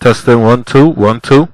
Testing 1 2 1 2.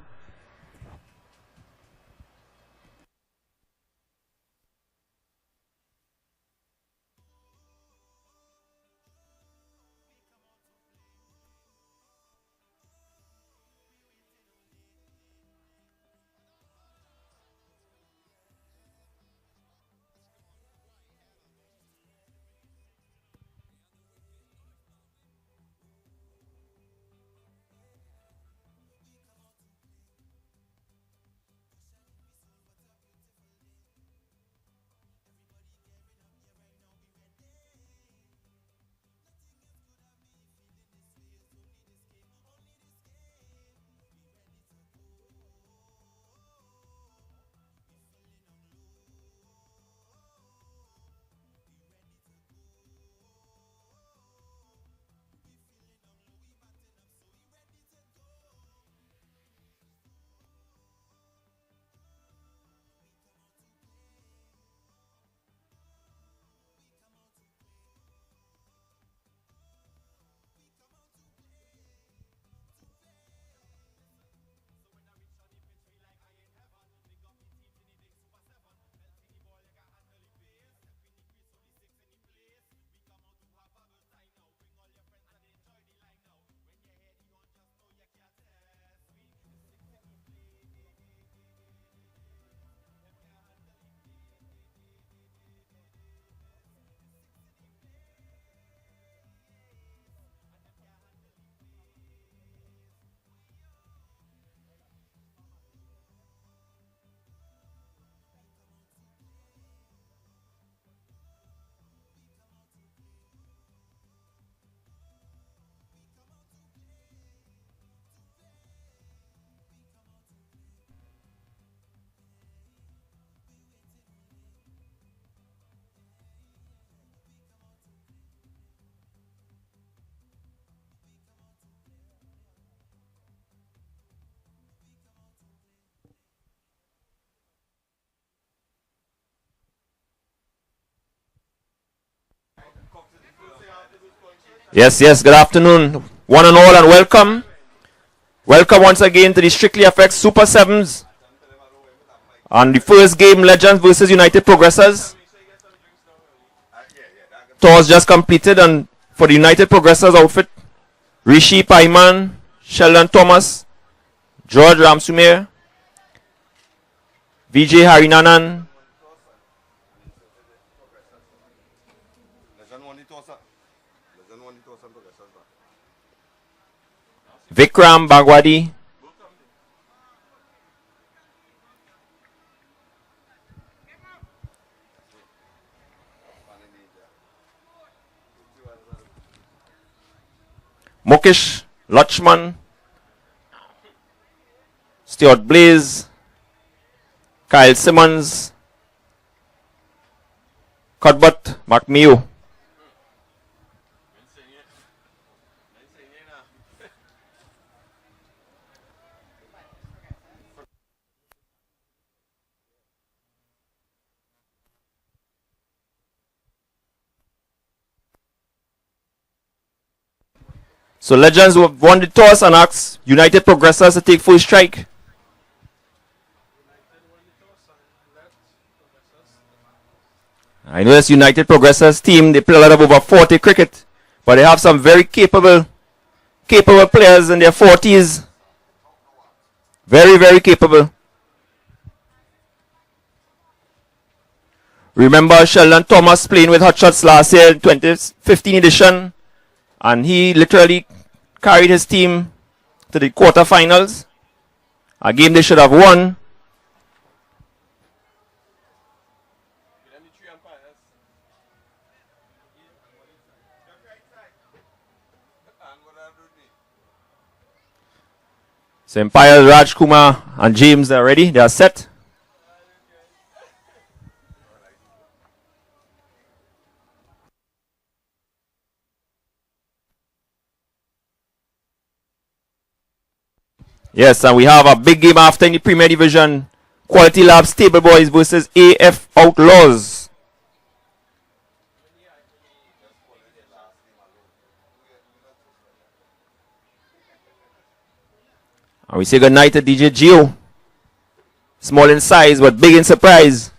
Yes, good afternoon, one and all, and welcome. Welcome once again to the Strictly FX Super 7s. And the first game, Legends versus United Progressors. Tours just completed, and for the United Progressors outfit, Rishi Paiman, Sheldon Thomas, George Ramsumir, Vijay Harinanan, Vikram Bagwadi, Mukesh Lachman, Stuart Blaze, Kyle Simmons, Cuthbert McMew. So Legends have won the toss and asked United Progressors to take full strike. I know this United Progressors team, they play a lot of over 40 cricket, but they have some very capable players in their 40s. Very capable. Remember Sheldon Thomas playing with Hot Shots last year in 2015 edition, and he literally carried his team to the quarterfinals, a game they should have won. So Empire, Raj Kumar and James are ready, they are set. Yes, and we have a big game after in the Premier Division. Quality Labs Stable Boys versus AF Outlaws. And we say good night to DJ Gio. Small in size, but big in surprise.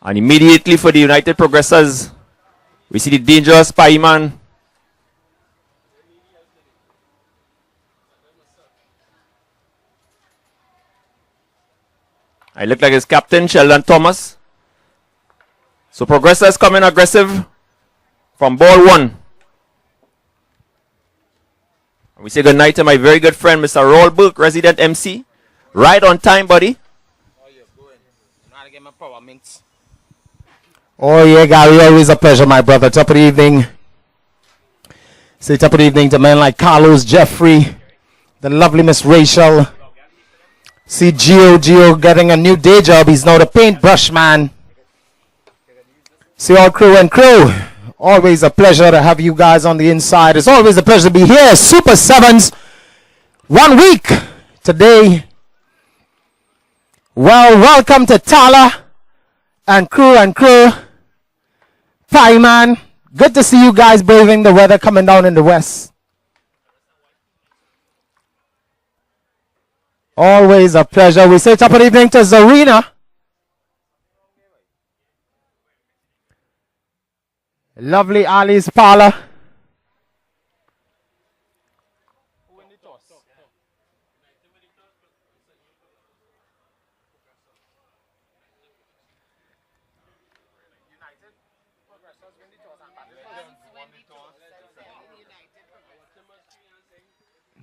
And immediately for the United Progressors, we see the dangerous Pieman. I look like his captain, Sheldon Thomas. So Progressors coming aggressive from ball one. We say good night to my very good friend, Mr. Roll Burke, resident MC. Right on time, buddy. Oh yeah, Gary, always a pleasure, my brother. Top of the evening. Say top of the evening to men like Carlos, Jeffrey, the lovely Miss Rachel. See Gio getting a new day job. He's now the paintbrush man. See all crew and crew. Always a pleasure to have you guys on the inside. It's always a pleasure to be here. Super Sevens. 1 week today. Well, welcome to Tala and crew. Pieman. Good to see you guys braving the weather coming down in the west. Always a pleasure. We say top of the evening to Zarina. Lovely Ali's parlor.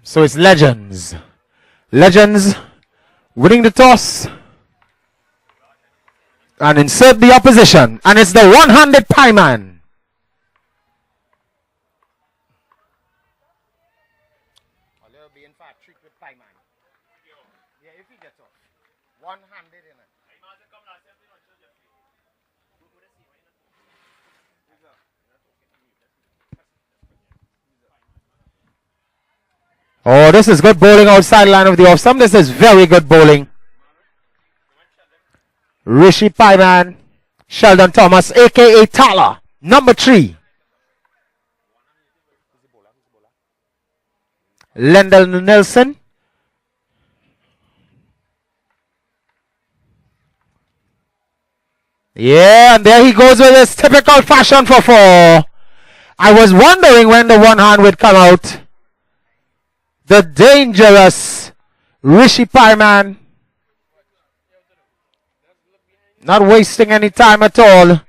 So it's Legends. Legends winning the toss and insert the opposition, and it's the one-handed Pieman. Oh, this is good bowling outside line of the off stump. This is very good bowling. Rishi Pieman, Sheldon Thomas, a.k.a. Tala, number 3. Lendl Nelson. Yeah, and there he goes with his typical fashion for 4. I was wondering when the one hand would come out. The dangerous Rishi Pieman. Not wasting any time at all.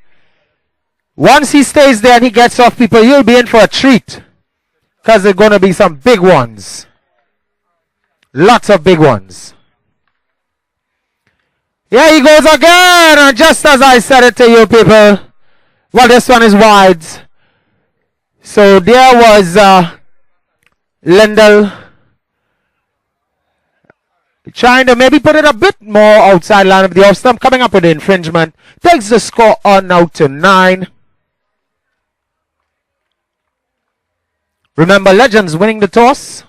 Once he stays there and he gets off, people, you'll be in for a treat. Because there are going to be some big ones. Lots of big ones. Yeah, he goes again. And just as I said it to you people. Well, this one is wide. So there was Lendl trying to maybe put it a bit more outside line of the off stump. Coming up with the infringement. Takes the score on now to 9. Remember, Legends winning the toss.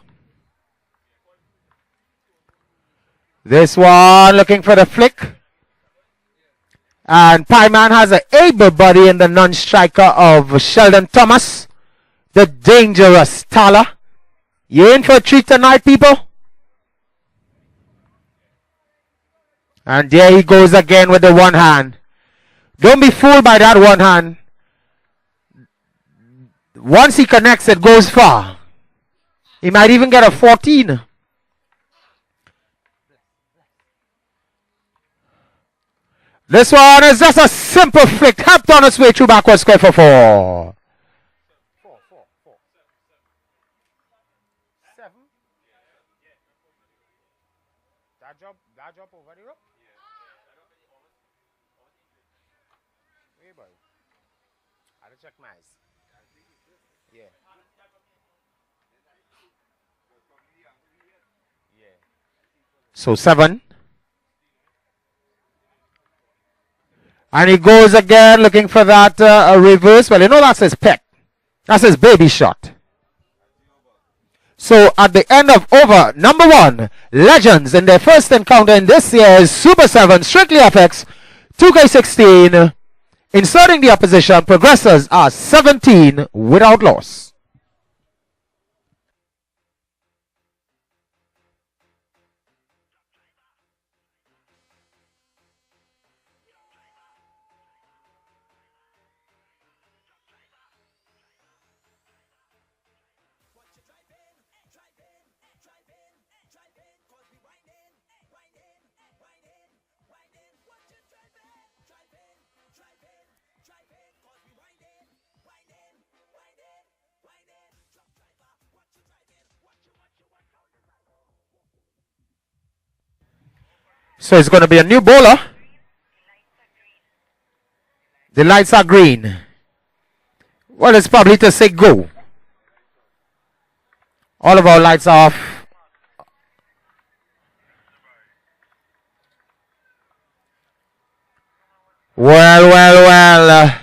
This one looking for the flick. And Pieman has an able body in the non-striker of Sheldon Thomas. The dangerous Tala. You in for a treat tonight, people? And there he goes again with the one hand. Don't be fooled by that one hand. Once he connects, it goes far. He might even get a 14. This one is just a simple flick. Helped on its way through backward square for 4. 7. That job over the rope. Hey boy. I had to check my eyes. Yeah. So 7. And he goes again looking for that reverse. Well, you know that's his pet. That's his baby shot. So at the end of over number 1, Legends in their first encounter in this year's Super 7 Strictly FX 2K16, inserting the opposition, Progressors are 17 without loss. So it's going to be a new bowler. The lights are green. Well, it's probably to say go. All of our lights are off. Well.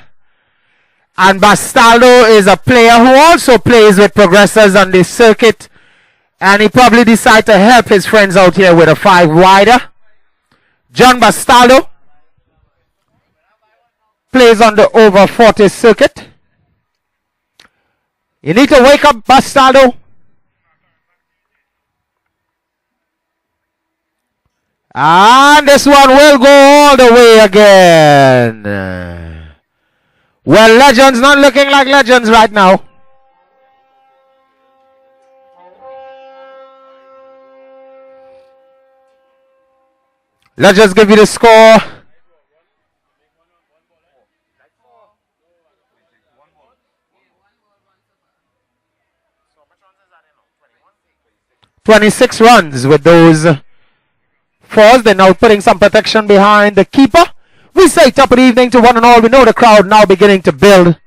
And Bastaldo is a player who also plays with Progressors on the circuit. And he probably decided to help his friends out here with a 5-wider. John Bastaldo plays on the over 40 circuit. You need to wake up, Bastaldo. And this one will go all the way again. Well, Legends not looking like Legends right now. Let's just give you the score. "26 runs with those fours. They're now putting some protection behind the keeper. We say top of the evening to one and all. We know the crowd now beginning to build.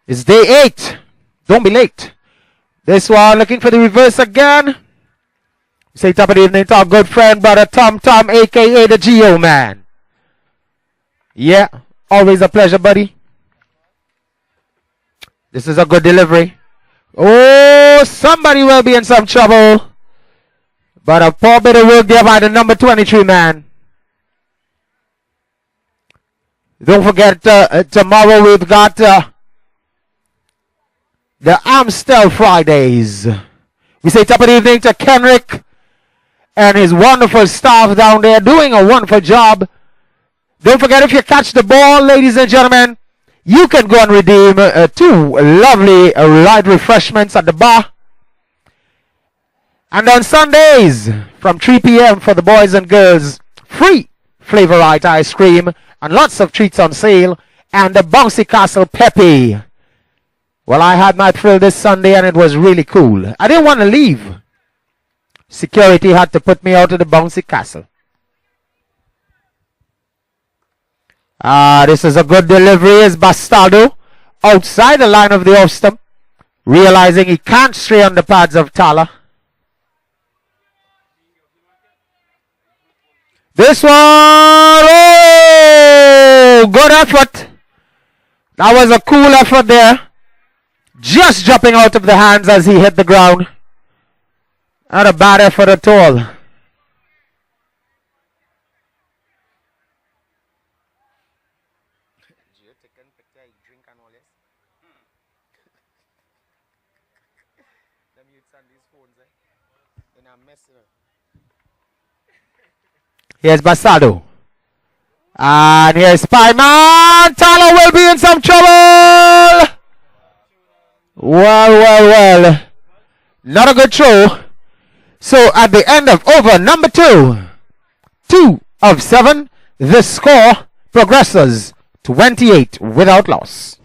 It's day 8. Don't be late. This one looking for the reverse again. Say top of the evening to our good friend, brother Tom, a.k.a. the Geo Man. Yeah, always a pleasure, buddy. This is a good delivery. Oh, somebody will be in some trouble. But a poor bit of work there by the number 23 man. Don't forget, tomorrow we've got the Amstel Fridays. We say top of the evening to Kenrick and his wonderful staff down there doing a wonderful job. Don't forget, if you catch the ball, ladies and gentlemen, you can go and redeem 2 lovely light refreshments at the bar. And on Sundays, from 3 p.m. for the boys and girls, free Flavorite ice cream and lots of treats on sale, and the Bouncy Castle Pepe. Well, I had my thrill this Sunday and it was really cool. I didn't want to leave. Security had to put me out of the Bouncy Castle. This is a good delivery. Is Bastardo outside the line of the off stump, realizing he can't stray on the pads of Tala. This one, oh, good effort. That was a cool effort there. Just jumping out of the hands as he hit the ground. Not a bad effort at all. Here's Basado. And here's Spyman. Tala will be in some trouble. Well. Not a good throw. So at the end of over number 2, 2 of 7, the score, Progressors 28 without loss.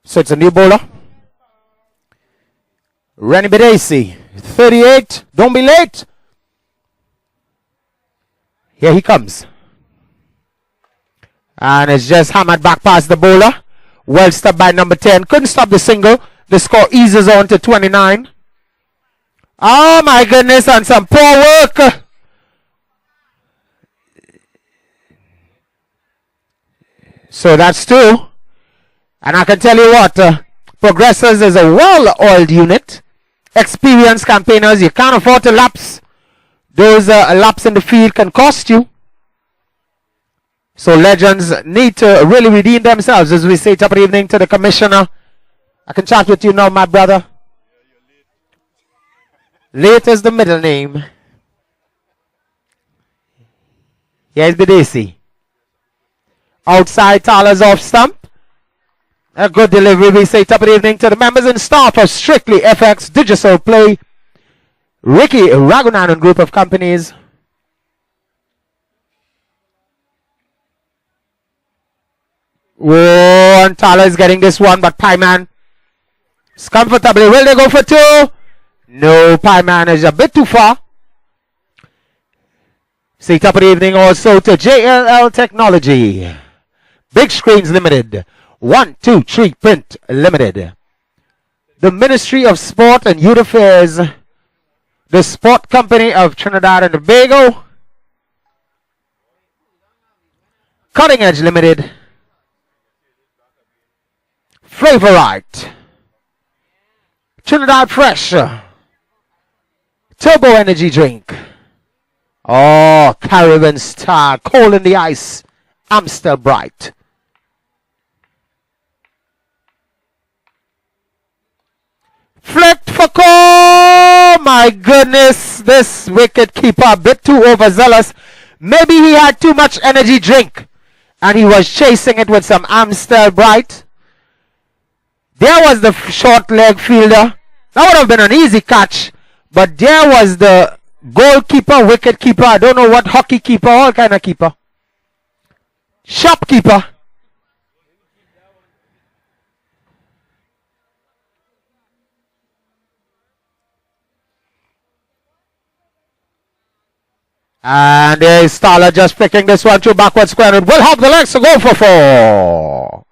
So it's a new bowler. Rennie Bedesi, 38. Don't be late. Here he comes. And it's just hammered back past the bowler. Well stopped by number 10. Couldn't stop the single. The score eases on to 29. Oh my goodness, and some poor work. So that's 2. And I can tell you what, Progressors is a well-oiled unit. Experienced campaigners, you can't afford to lapse. Those laps in the field can cost you. So legends need to really redeem themselves, as we say. Top of the evening to the commissioner. I can chat with you now, my brother. Late is the middle name. Here's Bedesi. Outside, Tyler's off stump. A good delivery, we say. Top of the evening to the members and staff of Strictly FX Digital Play. Ricky Ragunanan Group of Companies. Whoa, and Tyler is getting this one, but Pieman is comfortably. Will they go for 2? No, Pieman is a bit too far. Say top of the evening also to JLL Technology. Big Screens Limited. 123 Print Limited. The Ministry of Sport and Youth Affairs. The Sport Company of Trinidad and Tobago. Cutting Edge Limited. Flavorite. Trinidad Fresh. Turbo Energy Drink. Oh, Caribbean Star. Coal in the Ice. Amstel Bright. Flicked for call. My goodness. This wicket keeper a bit too overzealous. Maybe he had too much energy drink. And he was chasing it with some Amstel Bright. There was the short leg fielder. That would have been an easy catch. But there was the goalkeeper, wicket keeper. I don't know what, hockey keeper, all kind of keeper. Shopkeeper. And there's Starler just picking this one to backward square. It will have the legs to go for 4.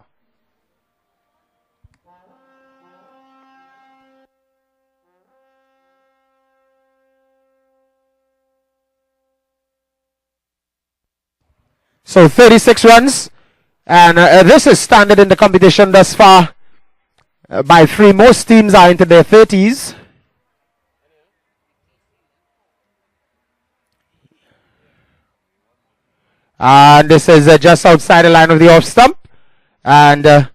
So 36 runs. And this is standard in the competition thus far. By 3, most teams are into their 30s. And this is just outside the line of the off stump. And the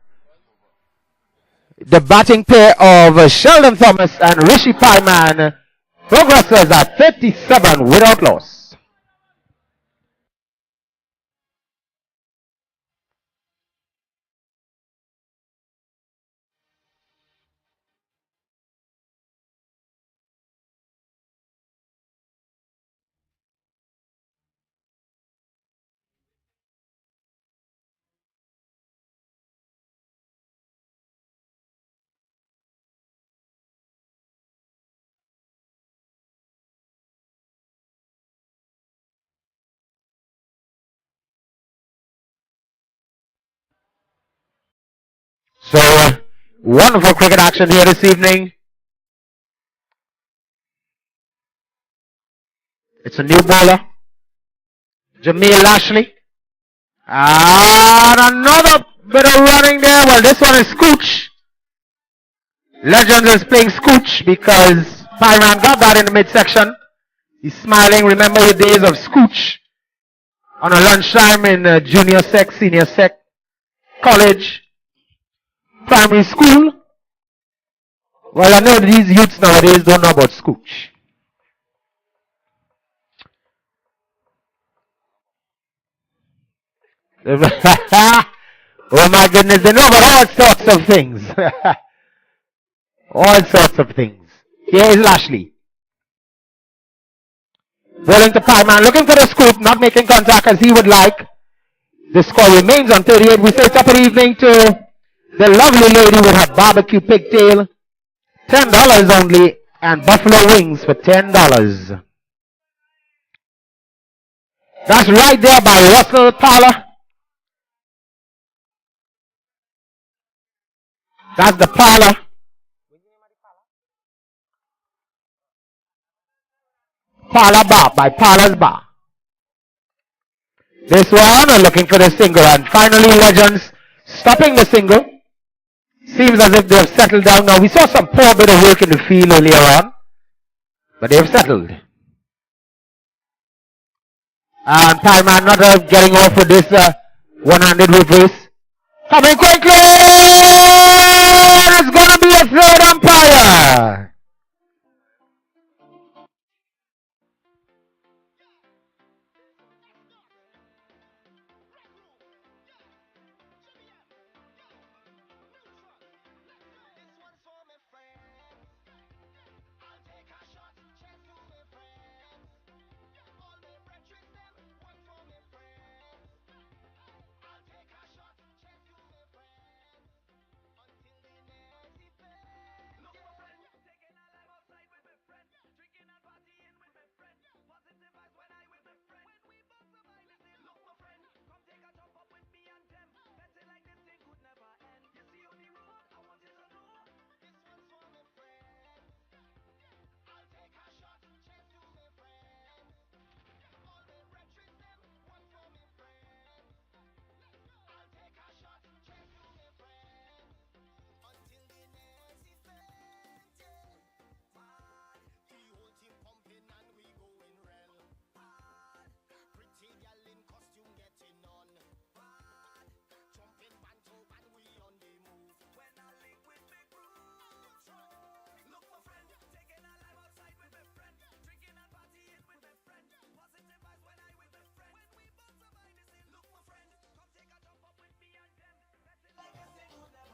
batting pair of Sheldon Thomas and Rishi Pieman. Progressors at 37 without loss. So, wonderful cricket action here this evening. It's a new bowler. Jameel Lashley. And another bit of running there. Well, this one is Scooch. Legends is playing Scooch because Pyran got that in the midsection. He's smiling. Remember the days of Scooch on a lunchtime in junior sec, senior sec, college, primary school. Well, I know these youths nowadays don't know about Scooch. Oh my goodness, they know about all sorts of things. All sorts of things. Here is Lashley. Rolling to Pieman, looking for the scoop, not making contact as he would like. The score remains on 38. We say top of the evening to The lovely lady with her barbecue pigtail. $10 only. And buffalo wings for $10. That's right there by Russell Parlor. That's the Parlor. Parlor Bar by Parlor's Bar. This one are looking for the single, and finally Legends stopping the single. Seems as if they've settled down now. We saw some poor bit of work in the field earlier on, but they've settled. And Pieman not getting off with this one-handed reverse. Coming quickly! It's going to be a third umpire.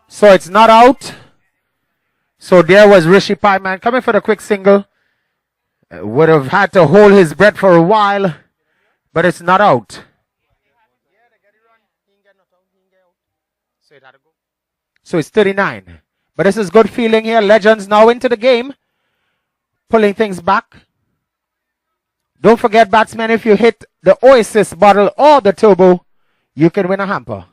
So it's not out. So there was Rishi Pieman coming for the quick single. Would have had to hold his breath for a while, but it's not out. So it's 39. But this is good feeling here. Legends now into the game. Pulling things back. Don't forget, batsmen, if you hit the Oasis bottle or the turbo, you can win a hamper.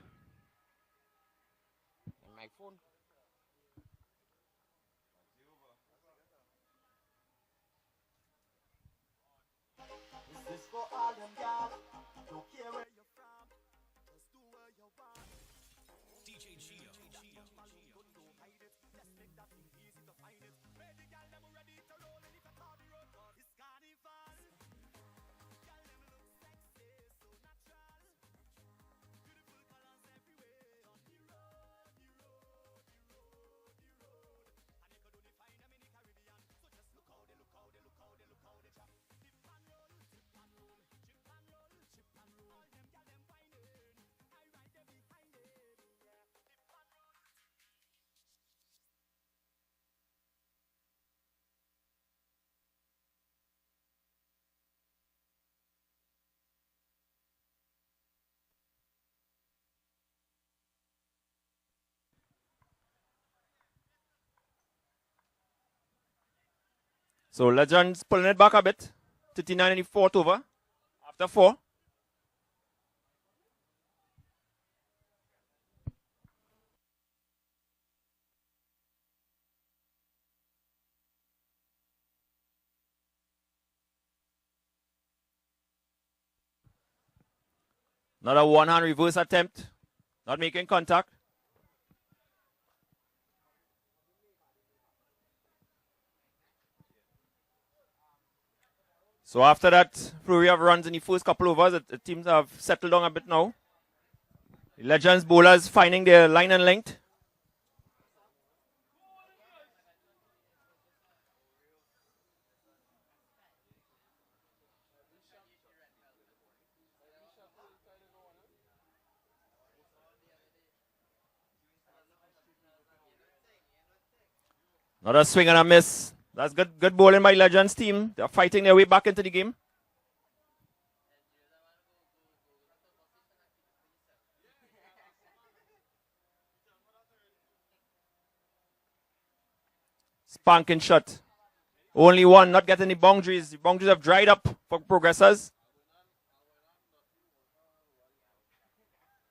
So Legends pulling it back a bit. 39 in the fourth over. After 4. Another one-hand reverse attempt. Not making contact. So after that flurry of runs in the first couple overs, the teams have settled down a bit now. The Legends bowlers finding their line and length. Another swing and a miss. That's good bowling by Legends team. They're fighting their way back into the game. Spanking shot. Only one, not getting any boundaries. The boundaries have dried up for Progressors.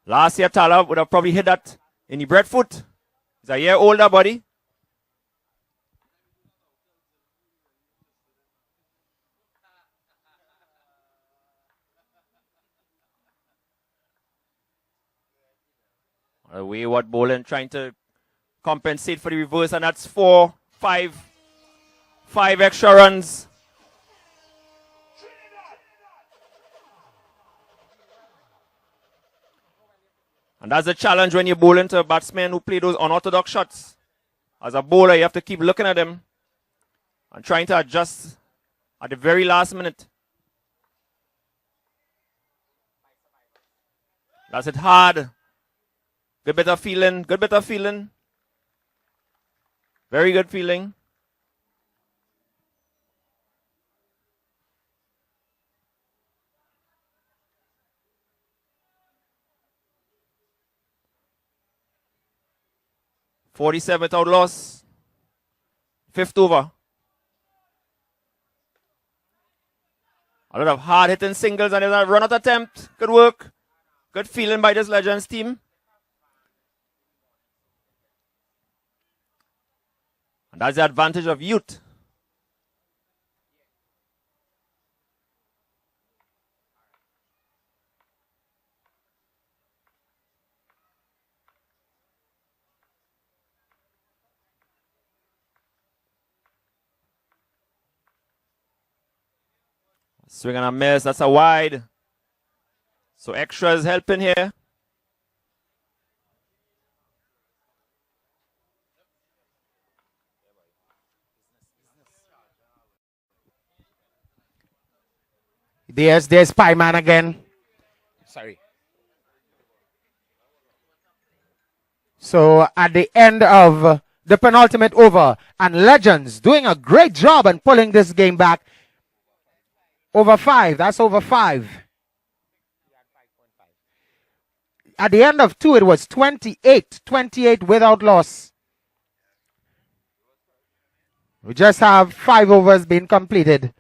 Last year, Tala would have probably hit that in the breadfoot. He's a year older, buddy. A wayward bowling trying to compensate for the reverse, and that's 5 extra runs. And that's a challenge when you bowl into a batsman who play those unorthodox shots. As a bowler, you have to keep looking at him and trying to adjust at the very last minute. That's it hard. Good bit of feeling. Good bit of feeling. Very good feeling. .47 without loss. 5th over. A lot of hard-hitting singles and a run-out attempt. Good work. Good feeling by this Legends team. And that's the advantage of youth. Swing and a miss. That's a wide. So extras helping here. There's Pie Man again. Sorry. So at the end of the penultimate over, and Legends doing a great job and pulling this game back. Over 5. That's over 5. At the end of 2, it was 28. 28 without loss. We just have 5 overs being completed.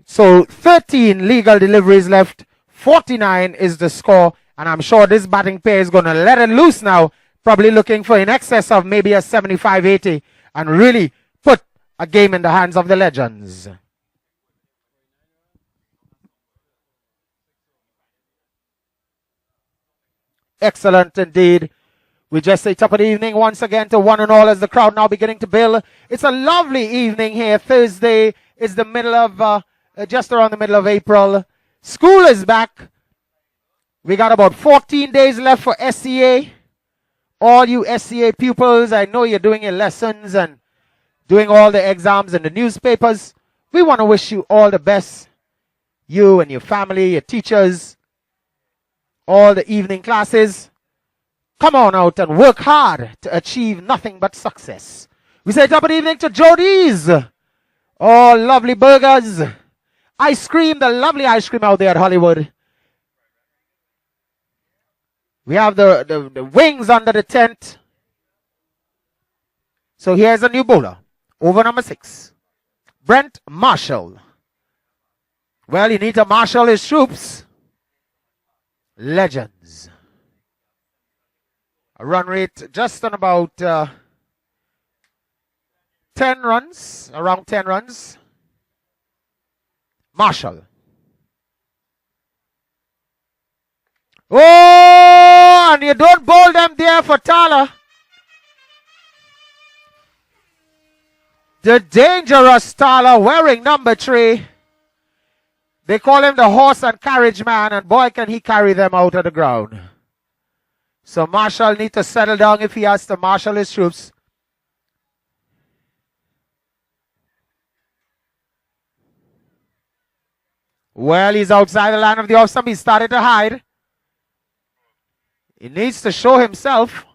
So 13 legal deliveries left. 49 is the score. And I'm sure this batting pair is going to let it loose now. Probably looking for in excess of maybe a 75-80. And really put a game in the hands of the Legends. Excellent indeed. We just say top of the evening once again to one and all as the crowd now beginning to build. It's a lovely evening here. Thursday is the middle of, just around the middle of April. School is back. We got about 14 days left for SCA. All you SCA pupils, I know you're doing your lessons and doing all the exams in the newspapers. We want to wish you all the best. You and your family, your teachers, all the evening classes. Come on out and work hard to achieve nothing but success. We say top of the evening to Jody's. Oh, lovely burgers. Ice cream, the lovely ice cream out there at Hollywood. We have the wings under the tent. So here's a new bowler. Over number 6. Brent Marshall. Well, you need to marshal his troops. Legends. A run rate just on about 10 runs. Around 10 runs. Marshall. Oh, and you don't bowl them there for Tala. The dangerous Tala wearing number 3. They call him the horse and carriage man, and boy can he carry them out of the ground. So Marshall need to settle down if he has to marshal his troops. Well, he's outside the line of the off stump. He started to hide. He needs to show himself.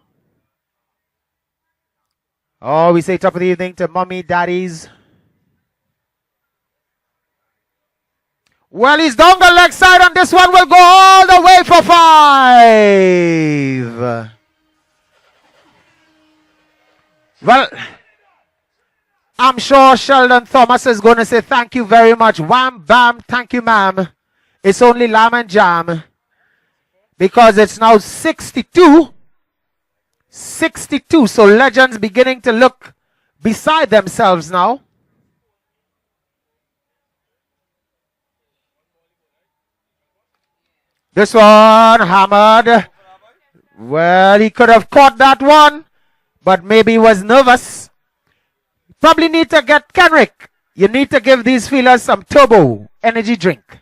Oh, we say top of the evening to mommy, daddies. Well, he's down the leg side, and this one will go all the way for 5. Well, I'm sure Sheldon Thomas is going to say thank you very much. Wham, bam, thank you, ma'am. It's only lamb and jam. Because it's now 62. 62. So Legends beginning to look beside themselves now. This one hammered. Well, he could have caught that one, but maybe he was nervous. Probably need to get Kenrick. You need to give these feelers some turbo energy drink.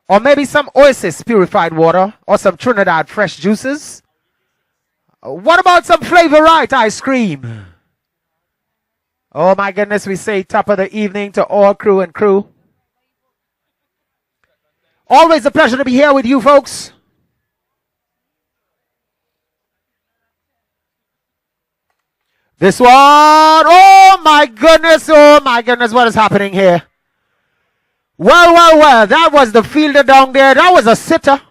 Or maybe some Oasis purified water or some Trinidad fresh juices. What about some Flavor Right ice cream? Oh my goodness, we say top of the evening to all crew and crew. Always a pleasure to be here with you folks. This one, oh my goodness, what is happening here? Well, that was the fielder down there. That was a sitter.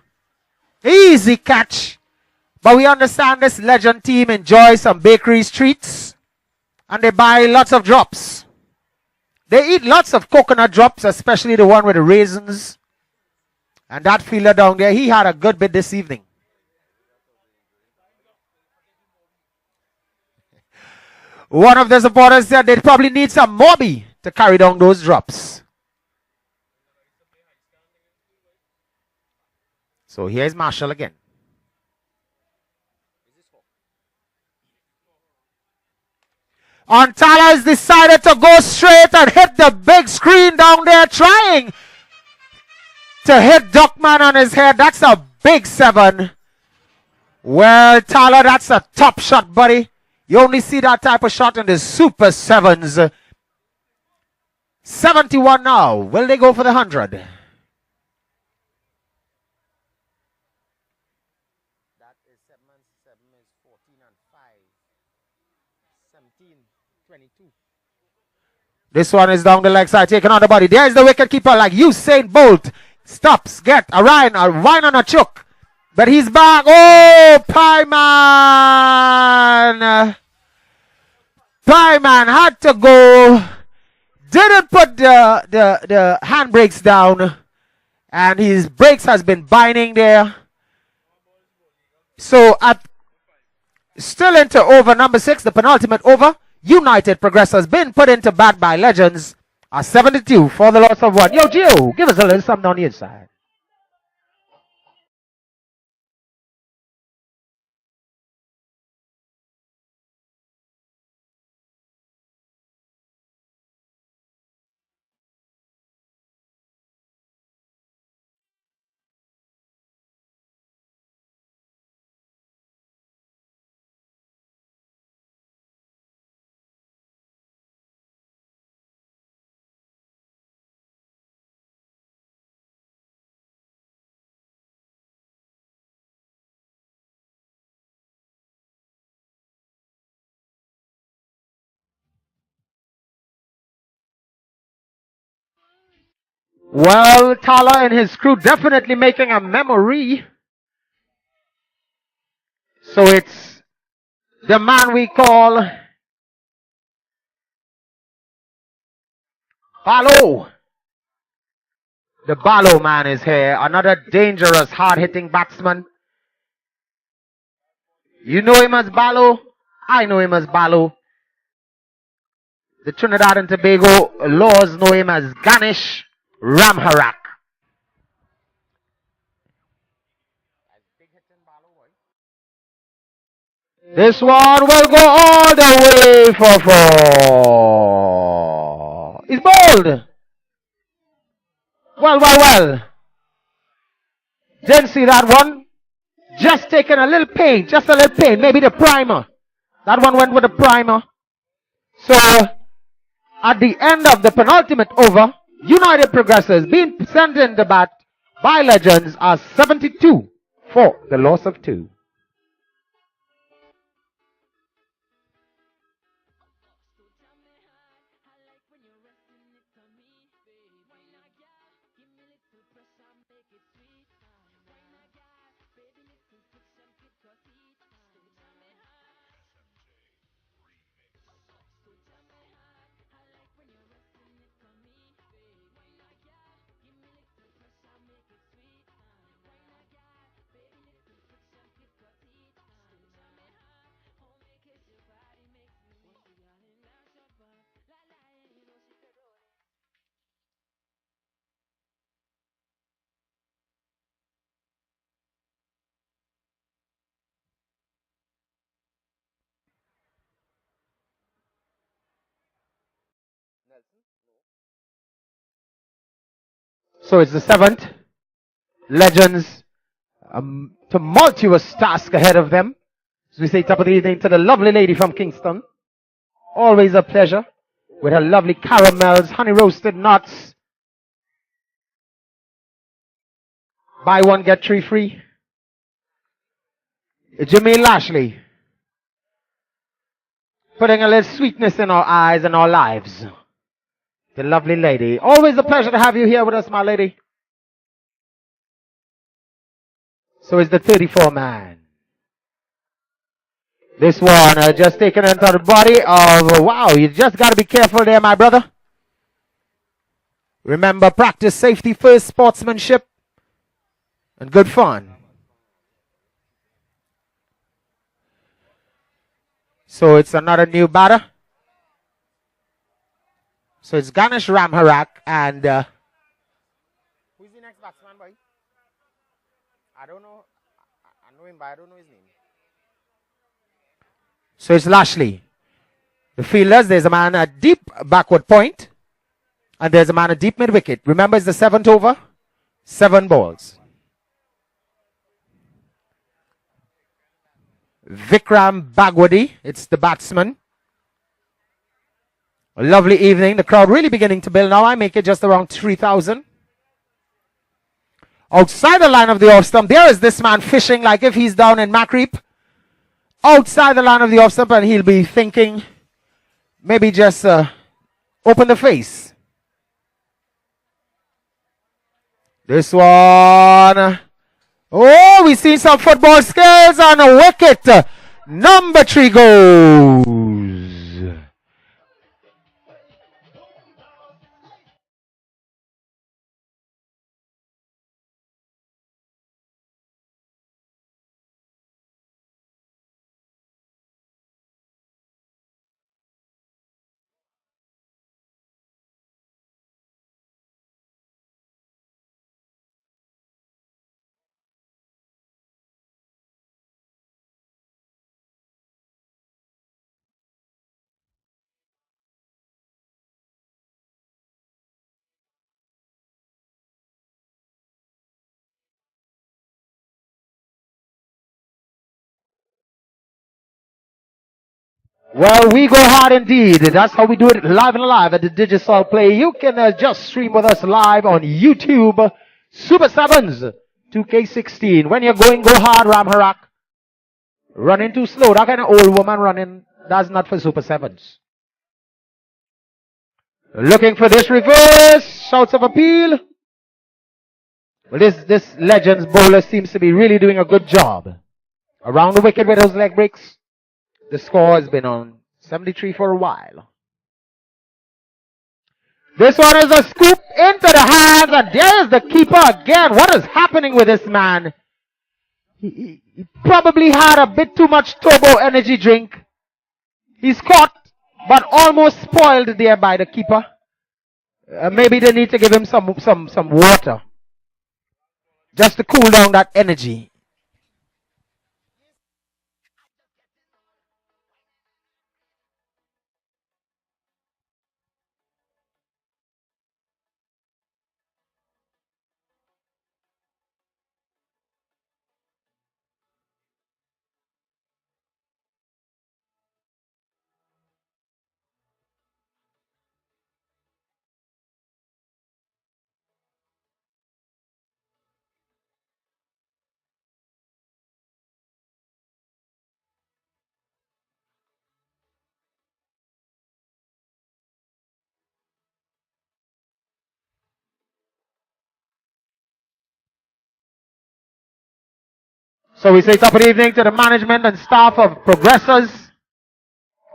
Easy catch. But we understand this Legend team enjoys some bakery treats. And they buy lots of drops. They eat lots of coconut drops, especially the one with the raisins. And that fielder down there, he had a good bit this evening. One of the supporters said they'd probably need some Moby to carry down those drops. So here's Marshall again. And Tyler has decided to go straight and hit the big screen down there, trying to hit Duckman on his head. That's a big 7. Well, Tyler, that's a top shot, buddy. You only see that type of shot in the Super 7s. 71 now. Will they go for the 100? That is 7 is 14 and 5. 17, 22. This one is down the leg side, taking on the body. There's the wicket keeper like Usain Bolt. Stops, get a wine on a chook. But he's back. Oh, Pieman. Pieman had to go. Didn't put the handbrakes down. And his brakes has been binding there. So still into over number 6, the penultimate over. United Progressors been put into bat by Legends. A 72 for the loss of 1. Yo, Gio, give us a little something on the inside. Well, Tala and his crew definitely making a memory. So it's the man we call Balo. The Balo man is here. Another dangerous, hard-hitting batsman. You know him as Balo. I know him as Balo. The Trinidad and Tobago laws know him as Ganesh Ramharak. This one will go all the way for 4. He's bowled. Well. Didn't see that one. Just taking a little pain. Just a little pain. Maybe the primer. That one went with the primer. So, at the end of the penultimate over, United Progressors being sent in the bat by Legends are 72 for the loss of 2. So it's the 7th. Legends. Tumultuous task ahead of them. As we say top of the evening to the lovely lady from Kingston. Always a pleasure. With her lovely caramels, honey roasted nuts. Buy one, get 3 free. Jermaine Lashley. Putting a little sweetness in our eyes and our lives. The lovely lady. Always a pleasure to have you here with us, my lady. So it's the 34 man. This one just taken into the body of, wow, you just got to be careful there, my brother. Remember, practice safety first, sportsmanship, and good fun. So it's another new batter. So it's Ganesh Ramharak and who's the next batsman, boy? I don't know. I know him, but I don't know his name. So it's Lashley. The fielders, there's a man at deep backward point, and there's a man at deep mid wicket. Remember, it's the 7th over, 7 balls. Vikram Bagwadi, it's the batsman. A lovely evening. The crowd really beginning to build now. I make it just around 3,000. Outside the line of the off stump, there is this man fishing like if he's down in Macreep. Outside the line of the off stump, and he'll be thinking, maybe just open the face. This one. Oh, we see some football skills on a wicket. Number 3 goes. Well, we go hard indeed. That's how we do it live and live at the Digital Play. You can just stream with us live on YouTube. Super 7s, 2K16. When you're going, go hard, Ramharak. Running too slow. That kind of old woman running, that's not for Super 7s. Looking for this reverse. Shouts of appeal. Well, this Legends bowler seems to be really doing a good job. Around the wicket with those leg breaks. The score has been on 73 for a while. This one is a scoop into the hands, and there's the keeper again. What is happening with this man? He probably had a bit too much turbo energy drink. He's caught, but almost spoiled there by the keeper. Maybe they need to give him some water, just to cool down that energy. So we say top of the evening to the management and staff of Progressors.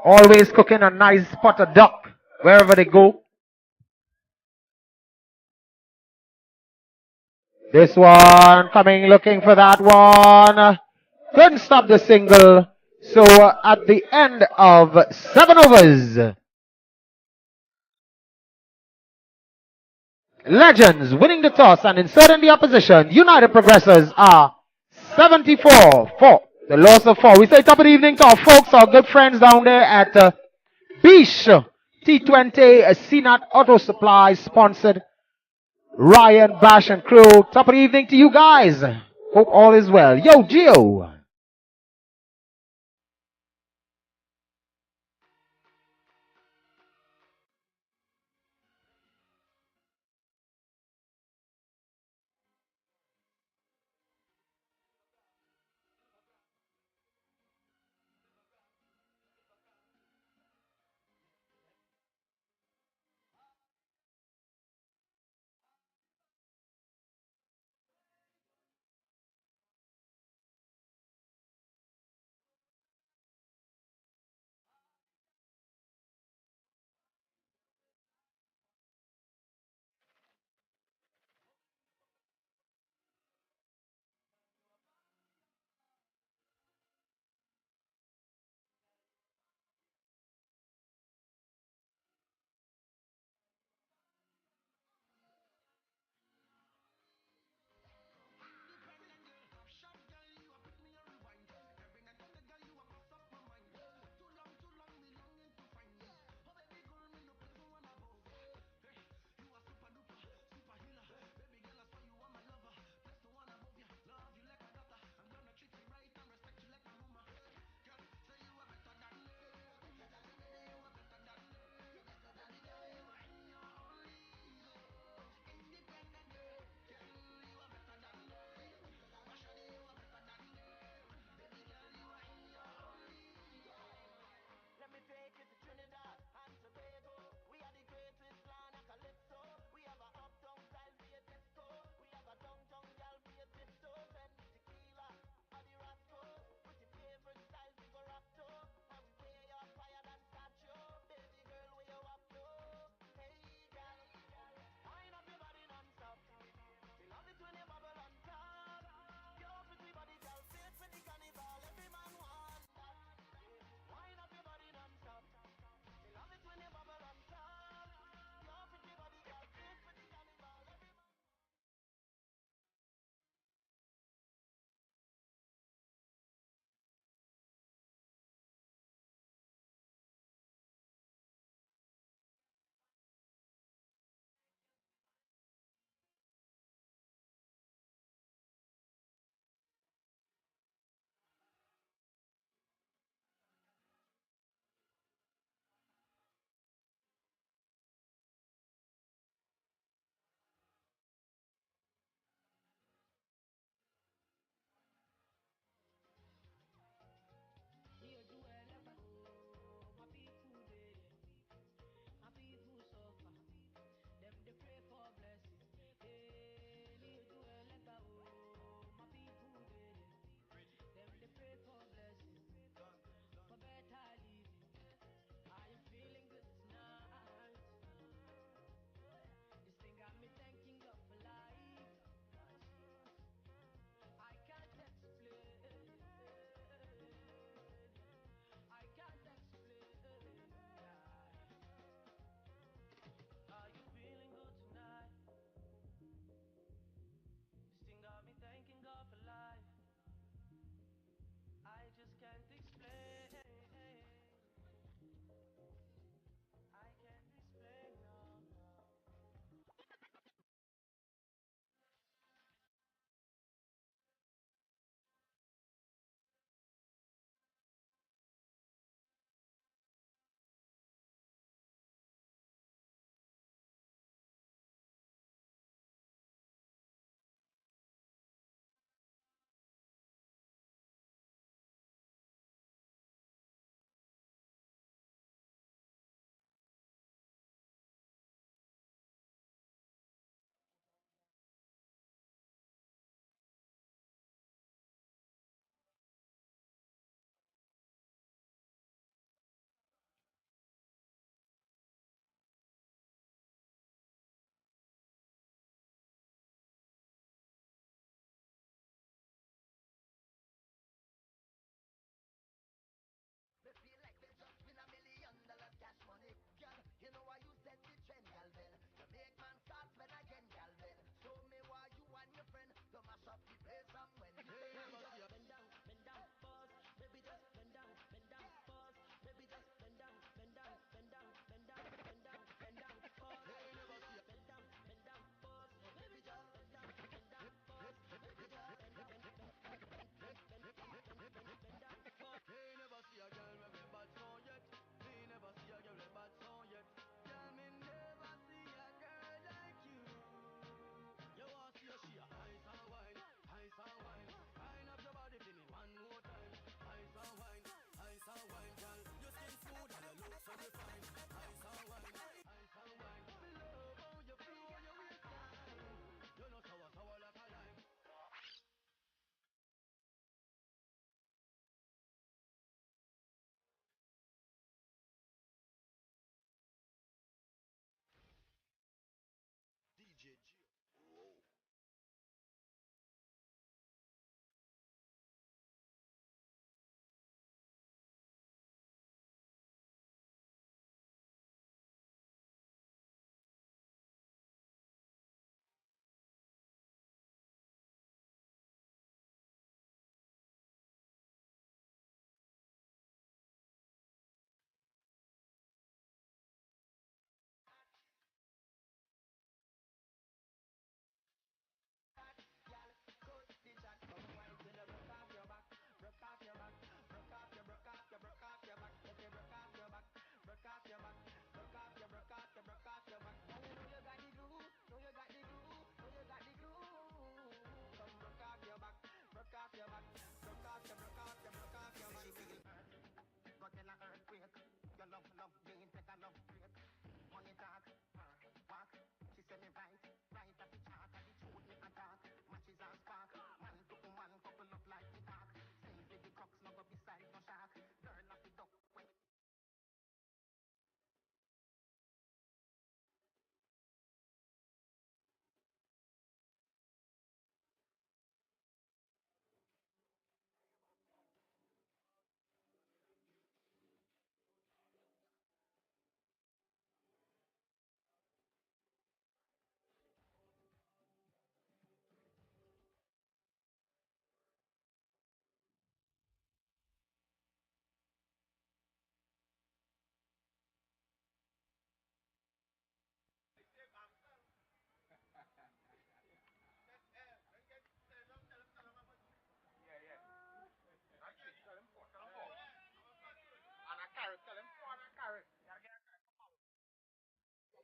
Always cooking a nice pot of duck wherever they go. This one coming, looking for that one. Couldn't stop the single. So at the end of 7 overs, Legends winning the toss and inserting the opposition. United Progressors are 74 for the loss of 4. We say top of the evening to our folks, our good friends down there at Bish T20 CNAT Auto Supply, sponsored Ryan, Bash, and crew. Top of the evening to you guys. Hope all is well. Yo, Gio.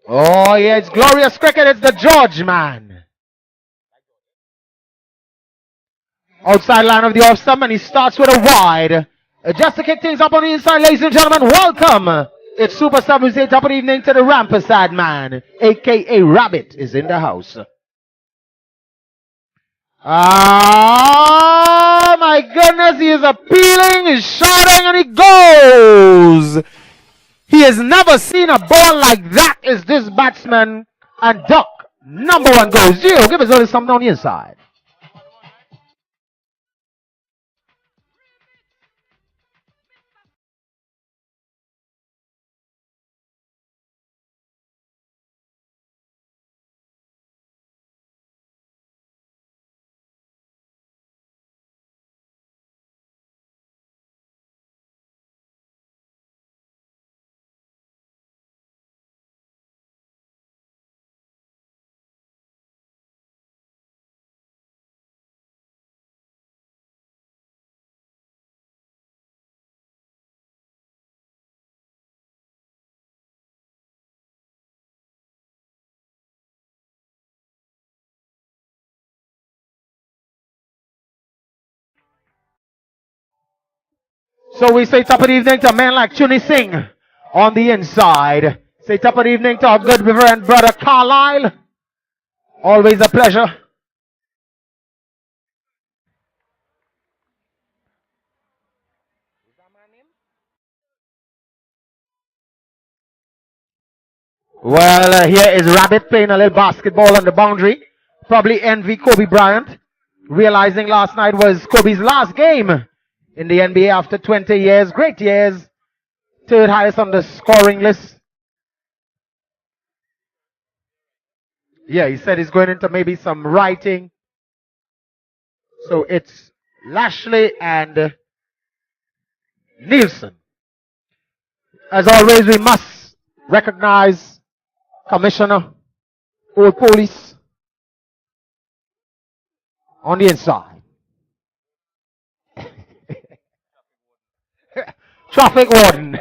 Oh, yeah, it's glorious cricket. It's the George man. Outside line of the off stump, and he starts with a wide. Just to kick things up on the inside, ladies and gentlemen, welcome. It's Super Sub who say top of the evening to the Rampersad man, a.k.a. Rabbit, is in the house. Ah, my goodness, he is appealing, he's shouting, and he goes. He has never seen a ball like that as this batsman. And duck, number one goes. Gio, give us a little something on the inside. So we say top of the evening to a man like Chuni Singh on the inside. Say top of the evening to our good reverend brother Carlisle. Always a pleasure. Well, here is Rabbit playing a little basketball on the boundary. Probably envy Kobe Bryant. Realizing last night was Kobe's last game in the NBA after 20 years. Great years. Third highest on the scoring list. Yeah, he said he's going into maybe some writing. So it's Lashley and Nielsen. As always, we must recognize Commissioner Old Police on the inside. Traffic warden.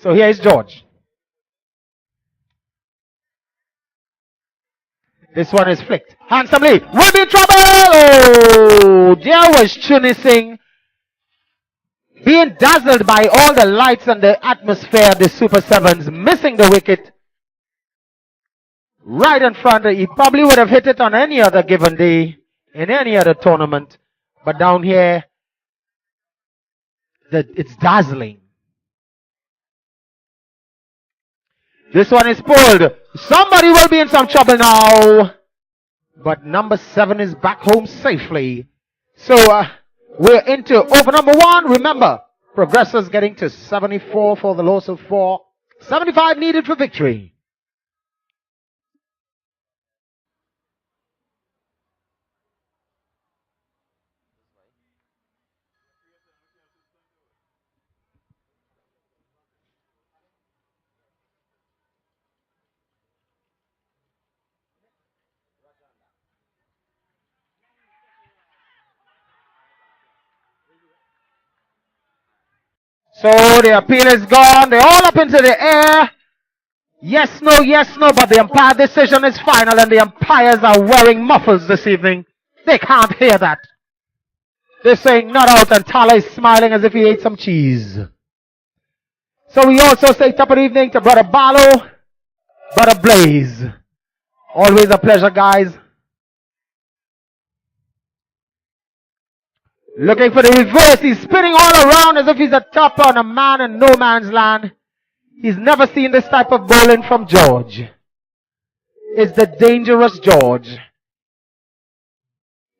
So here is George. This one is flicked. Handsomely. Will be in trouble. Oh, there was Chuni Singh being dazzled by all the lights and the atmosphere of the Super Sevens, missing the wicket right in front. He probably would have hit it on any other given day in any other tournament. But down here, it's dazzling. This one is pulled. Somebody will be in some trouble now. But number 7 is back home safely. So we're into over number 1. Remember, Progressors getting to 74 for the loss of 4. 75 needed for victory. So the appeal is gone. They're all up into the air. Yes, no, but the umpire decision is final and the umpires are wearing muffles this evening. They can't hear that. They're saying not out and Tala is smiling as if he ate some cheese. So we also say top of the evening to Brother Barlow, Brother Blaze. Always a pleasure, guys. Looking for the reverse. He's spinning all around as if he's a top on a man in no man's land. He's never seen this type of bowling from George. It's the dangerous George.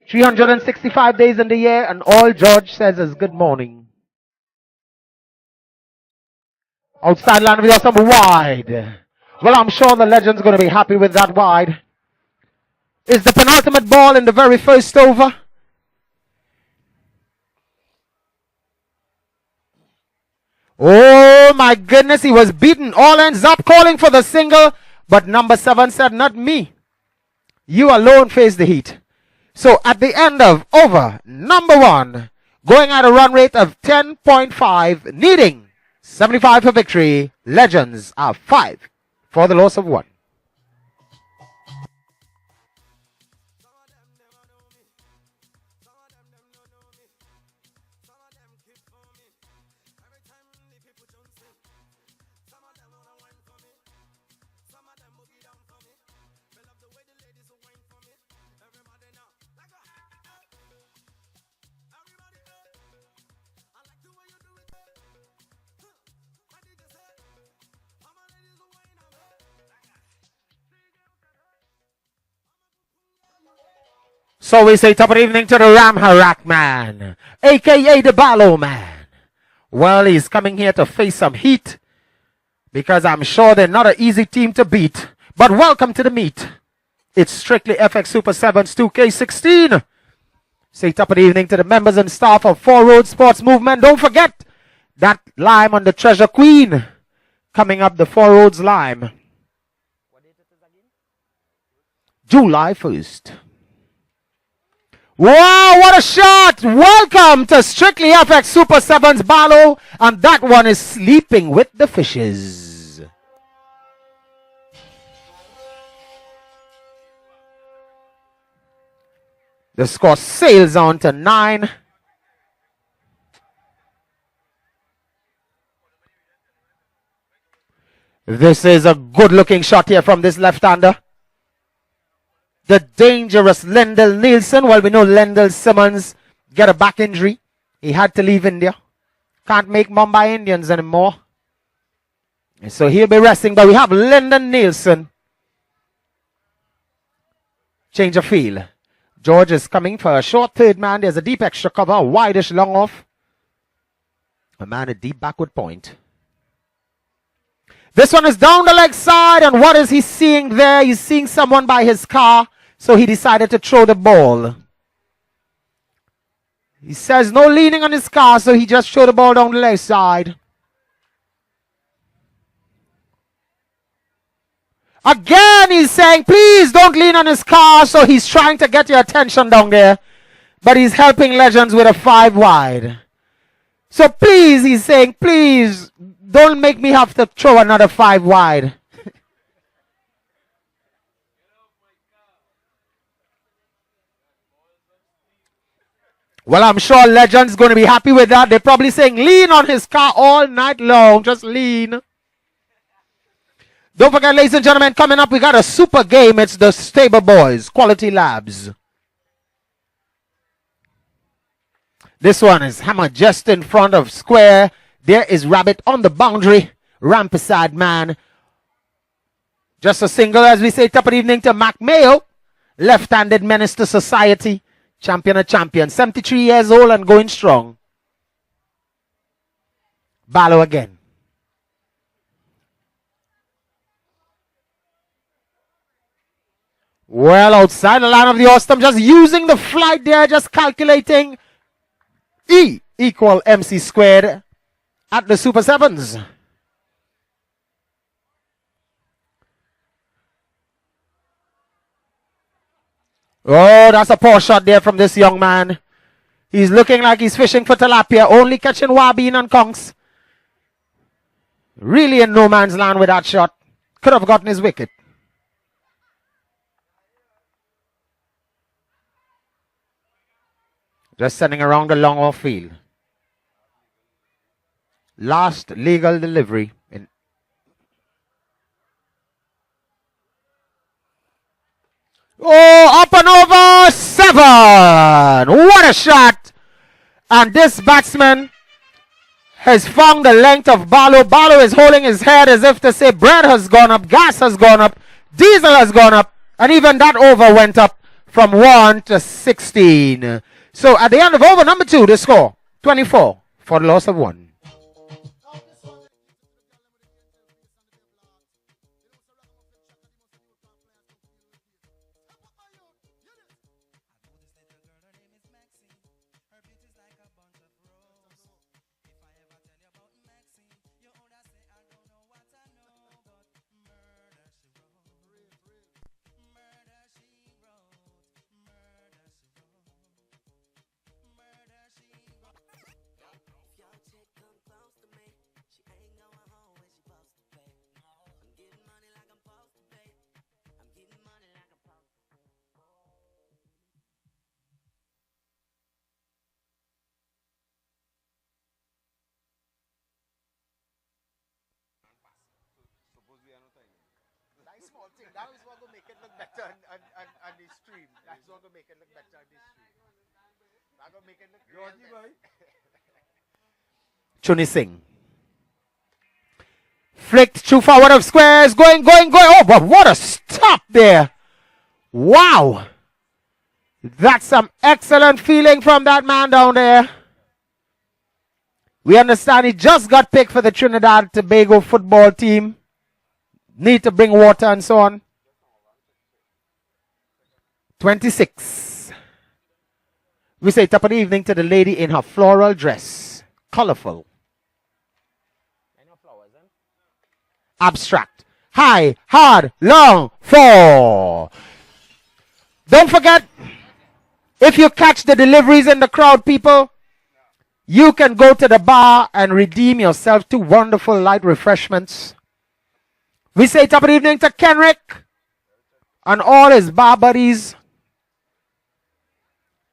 365 days in the year and all George says is good morning. Outside line, we have some wide. Well, I'm sure the legend's going to be happy with that wide. It's the penultimate ball in the very first over. Oh my goodness, he was beaten. All ends up calling for the single, but number 7 said, not me. You alone face the heat. So at the end of over number 1, going at a run rate of 10.5, needing 75 for victory. Legends are 5 for the loss of 1. So we say top of the evening to the Ram Harak man, aka the Balo man. Well, he's coming here to face some heat because I'm sure they're not an easy team to beat. But welcome to the meet. It's strictly FX Super 7's 2K16. Say top of the evening to the members and staff of Four Road Sports Movement. Don't forget that lime on the Treasure Queen. Coming up, the Four Roads lime. July 1st. Wow, what a shot! Welcome to Strictly FX Super 7's Barlow, and that one is Sleeping with the Fishes. The score sails on to 9. This is a good-looking shot here from this left-hander. The dangerous Lendl Nielsen. Well, we know Lendl Simmons got a back injury. He had to leave India. Can't make Mumbai Indians anymore. And so he'll be resting. But we have Lendl Nielsen. Change of field. George is coming for a short third man. There's a deep extra cover. A wide-ish long off. A man a deep backward point. This one is down the leg side. And what is he seeing there? He's seeing someone by his car. So he decided to throw the ball. He says no leaning on his car, so he just threw the ball down the leg side. Again, he's saying, please don't lean on his car, so he's trying to get your attention down there. But he's helping Legends with a 5 wide. So please, he's saying, please, don't make me have to throw another 5 wide. Well, I'm sure Legends going to be happy with that. They're probably saying, lean on his car all night long. Just lean. Don't forget, ladies and gentlemen, coming up, we got a super game. It's the Stable Boys, Quality Labs. This one is Hammer just in front of square. There is Rabbit on the boundary. Rampasad man. Just a single, as we say, top of the evening to Mac Mayo. Left-handed menace to society. Champion of champions. 73 years old and going strong. Barlow again. Well, outside the line of the Ostam, just using the flight there, just calculating. E equal MC squared at the Super Sevens. Oh, that's a poor shot there from this young man. He's looking like he's fishing for tilapia, only catching wabine and conchs. Really in no man's land with that shot. Could have gotten his wicket. Just sending around the long off field. Last legal delivery. Oh, up and over 7. What a shot. And this batsman has found the length of Barlow. Barlow is holding his head as if to say bread has gone up, gas has gone up, diesel has gone up, and even that over went up from 1 to 16. So at the end of over number 2, the score 24 for the loss of 1. small thing. That is what will make it look better on the stream. That's what will make it look better on the stream. That will make it look better. Chuni Singh. Flicked through forward of squares. Going. Oh, but what a stop there. Wow. That's some excellent feeling from that man down there. We understand he just got picked for the Trinidad and Tobago football team. Need to bring water and so on. 26. We say top of the evening to the lady in her floral dress. Colorful. Abstract. High, hard, long, 4. Don't forget, if you catch the deliveries in the crowd, people, you can go to the bar and redeem yourself to wonderful light refreshments. We say top of the evening to Kenrick and all his bar buddies.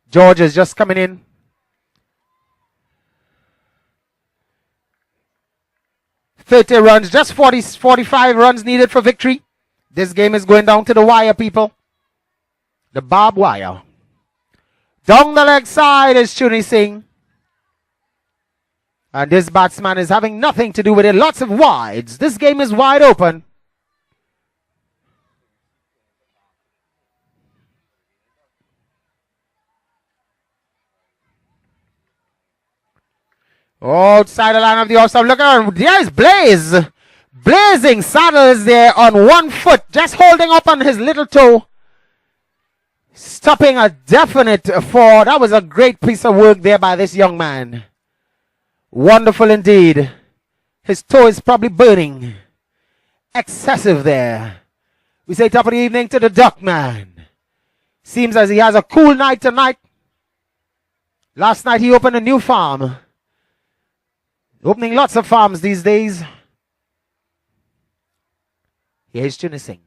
George is just coming in. $30 runs, just 45 runs needed for victory. This game is going down to the wire, people. The barbed wire. Down the leg side is Chuni Singh. And this batsman is having nothing to do with it. Lots of wides. This game is wide open. Outside the line of the off-stump. Look at there's Blaze. Blazing Saddles there on one foot. Just holding up on his little toe. Stopping a definite 4. That was a great piece of work there by this young man. Wonderful indeed. His toe is probably burning. Excessive there. We say top of the evening to the Duck Man. Seems as he has a cool night tonight. Last night he opened a new farm. Opening lots of farms these days. Here's Chuni Singh.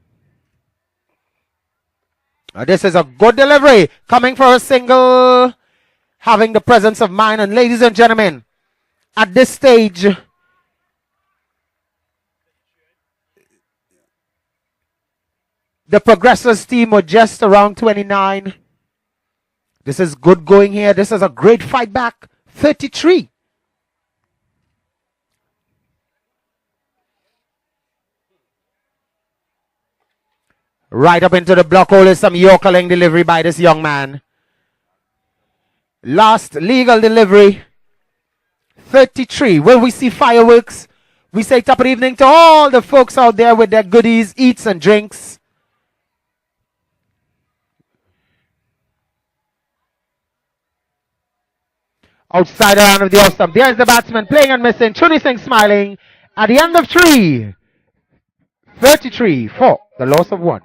This is a good delivery. Coming for a single. Having the presence of mind. And ladies and gentlemen, at this stage, the Progressors team were just around 29. This is good going here. This is a great fight back. 33. Right up into the block hole is some yokeling delivery by this young man. Last legal delivery. 33. Will we see fireworks? We say top of the evening to all the folks out there with their goodies, eats and drinks. Outside around of the off stump. There's the batsman playing and missing. Chuni Singh smiling. At the end of 3. 33 for the loss of 1.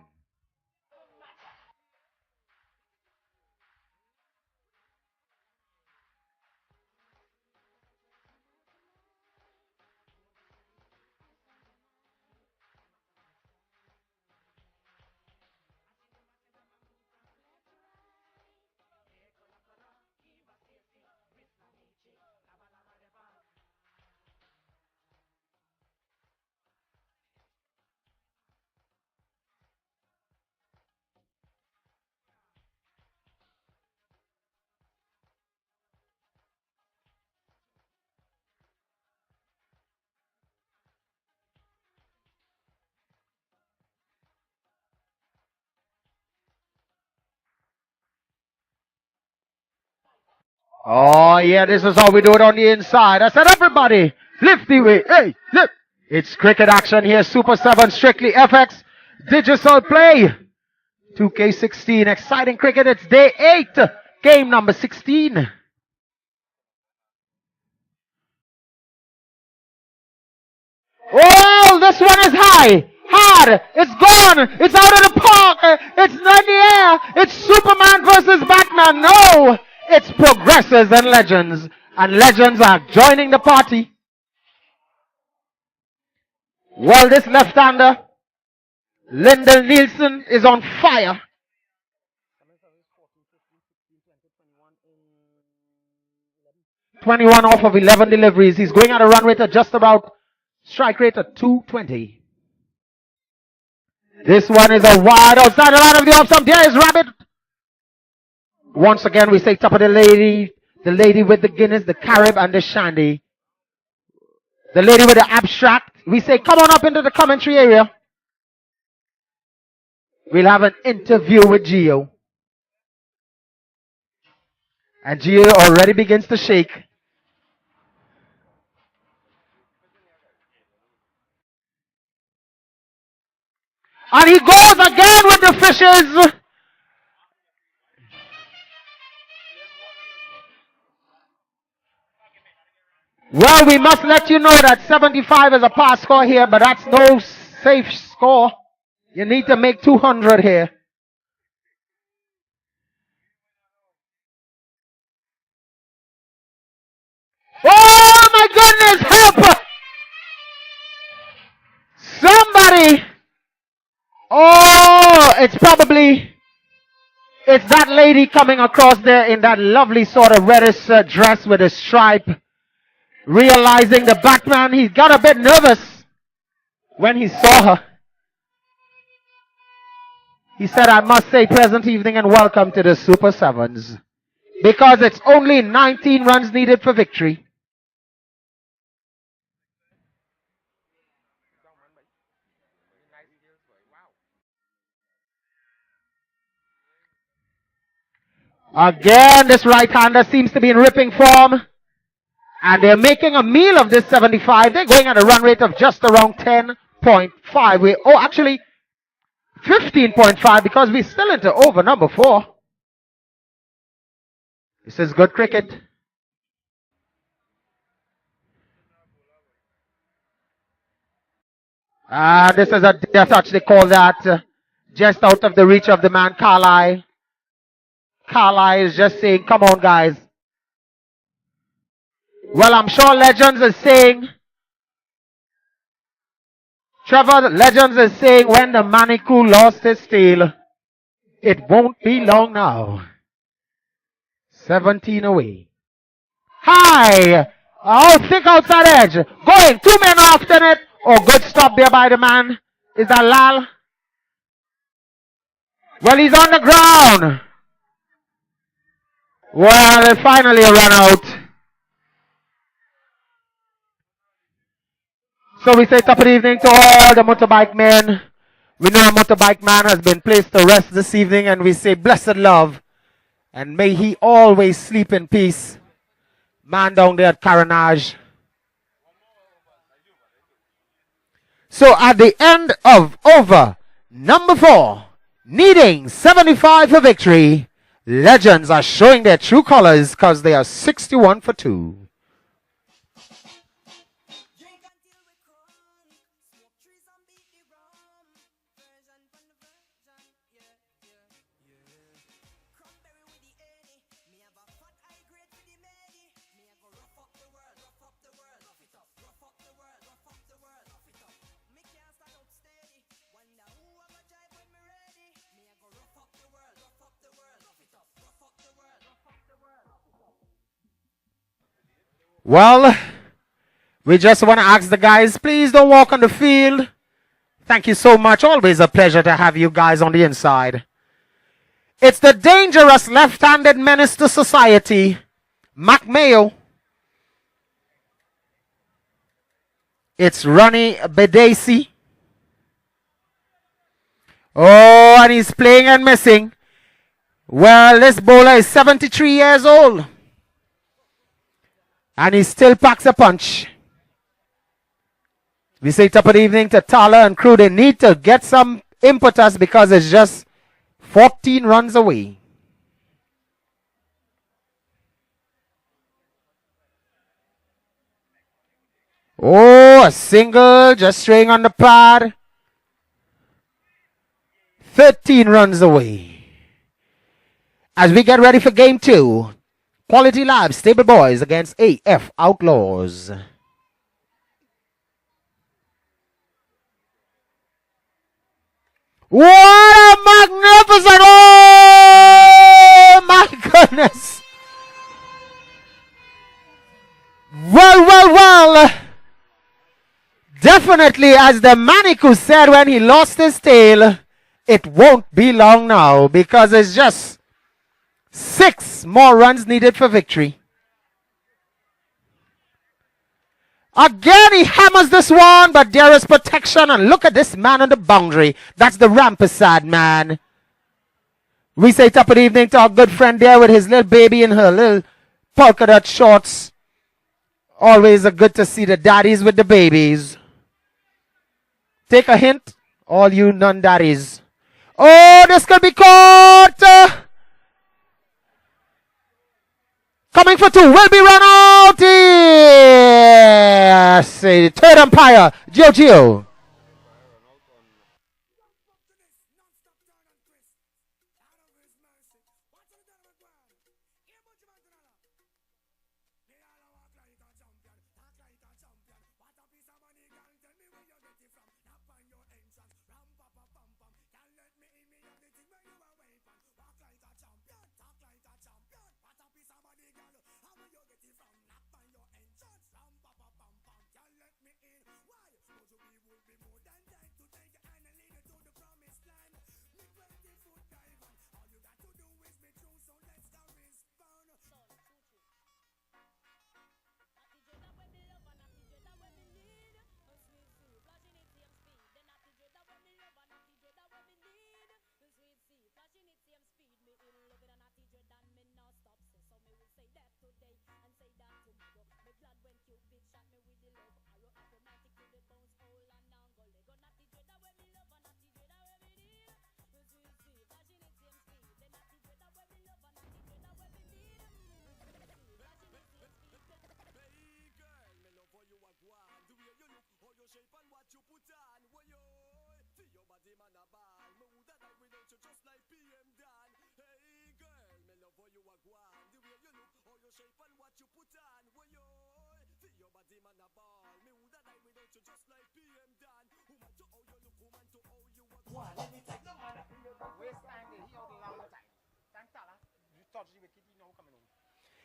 Oh, yeah, this is how we do it on the inside. I said, everybody, lift the weight. Hey, lift. It's cricket action here. Super 7, Strictly FX. Digital play. 2K16. Exciting cricket. It's day 8. Game number 16. Oh, this one is high. Hard. It's gone. It's out of the park. It's in the air. It's Superman versus Batman. No. It's Progressors and Legends. And Legends are joining the party. Well, this left-hander, Lyndon Nielsen, is on fire. 21 off of 11 deliveries. He's going at a run rate of just about strike rate of 220. This one is a wide outside the line of the off stump. There is Rabbit. Once again, we say top of the lady with the Guinness, the Carib, and the Shandy. The lady with the abstract. We say, come on up into the commentary area. We'll have an interview with Gio. And Gio already begins to shake. And he goes again with the fishes. Well, we must let you know that 75 is a pass score here, but that's no safe score. You need to make 200 here. Oh my goodness, help! Somebody! Oh, it's that lady coming across there in that lovely sort of reddish dress with a stripe. Realizing the Batman, he got a bit nervous when he saw her. He said, I must say pleasant evening and welcome to the Super Sevens. Because it's only 19 runs needed for victory. Again, this right-hander seems to be in ripping form. And they're making a meal of this 75. They're going at a run rate of just around 10.5. Actually, 15.5 because we're still into over number 4. This is good cricket. This is a death touch. They call that just out of the reach of the man, Carlisle. Carlisle is just saying, come on, guys. Well, I'm sure Legends is saying, Trevor Legends is saying, when the Manitou lost his tail, it won't be long now. 17 away. High! Oh, thick outside edge. Going, 2 men after it. Oh, good stop there by the man. Is that Lal? Well, he's on the ground. Well, finally a run out. So we say top of the evening to all the motorbike men. We know a motorbike man has been placed to rest this evening, and we say blessed love. And may he always sleep in peace. Man down there at Carenage. So at the end of over number 4, needing 75 for victory, Legends are showing their true colors because they are 61 for 2. Well, we just want to ask the guys, please don't walk on the field. Thank you so much. Always a pleasure to have you guys on the inside. It's the dangerous left-handed menace to society, Mac Mayo. It's Ronnie Bedesi. Oh, and he's playing and missing. Well, this bowler is 73 years old. And he still packs a punch. We say top of the evening to Thaler and crew. They need to get some impetus because it's just 14 runs away. Oh, a single just straying on the pad. 13 runs away. As we get ready for game 2. Quality Labs, Stable Boys against AF Outlaws. What a magnificent! Oh my goodness! Well. Definitely. Definitely, as the Manikou said when he lost his tail, it won't be long now because it's just 6 more runs needed for victory. Again, he hammers this one, but there is protection. And look at this man on the boundary. That's the Rampersad man. We say top of the evening to our good friend there with his little baby in her little polka dot shorts. Always good to see the daddies with the babies. Take a hint, all you non-daddies. Oh, this could be caught. Coming for 2, will be run out. Yes. Third umpire, Gio.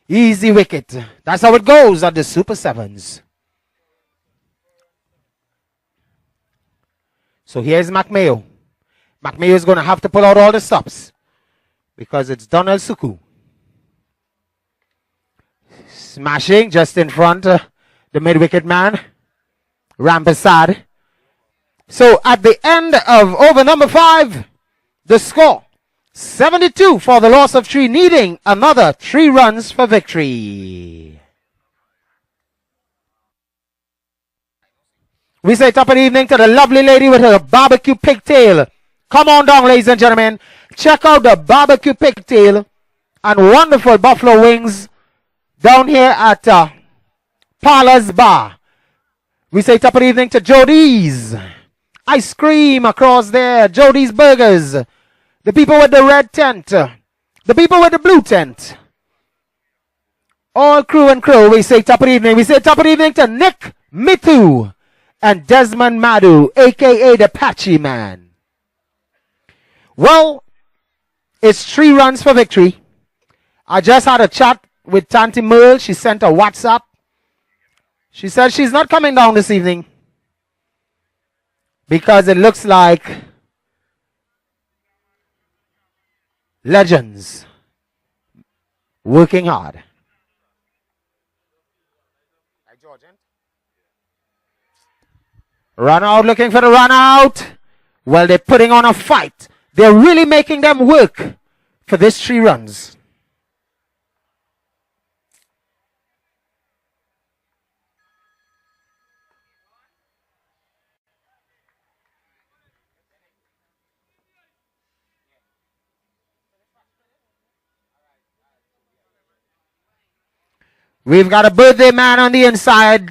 Easy wicket. That's how it goes at the Super Sevens. So here's McMayo. McMayo is going to have to pull out all the stops because it's Donald Suku. Smashing just in front, the mid-wicket man, Rampersad. So at the end of over number 5, the score, 72 for the loss of 3, needing another 3 runs for victory. We say top of the evening to the lovely lady with her barbecue pigtail. Come on down, ladies and gentlemen. Check out the barbecue pigtail and wonderful buffalo wings down here at Parlor's Bar. We say top of the evening to Jody's ice cream across there. Jody's Burgers. The people with the red tent. The people with the blue tent. All crew and crew. We say top of the evening. We say top of the evening to Nick Mithu and Desmond Madu, a.k.a. the Patchy Man. Well, it's 3 runs for victory. I just had a chat with Tanti Merle. She sent a WhatsApp. She said she's not coming down this evening because it looks like legends working hard. Run out, looking for the run out. Well, they're putting on a fight. They're really making them work for this 3 runs. We've got a birthday man on the inside.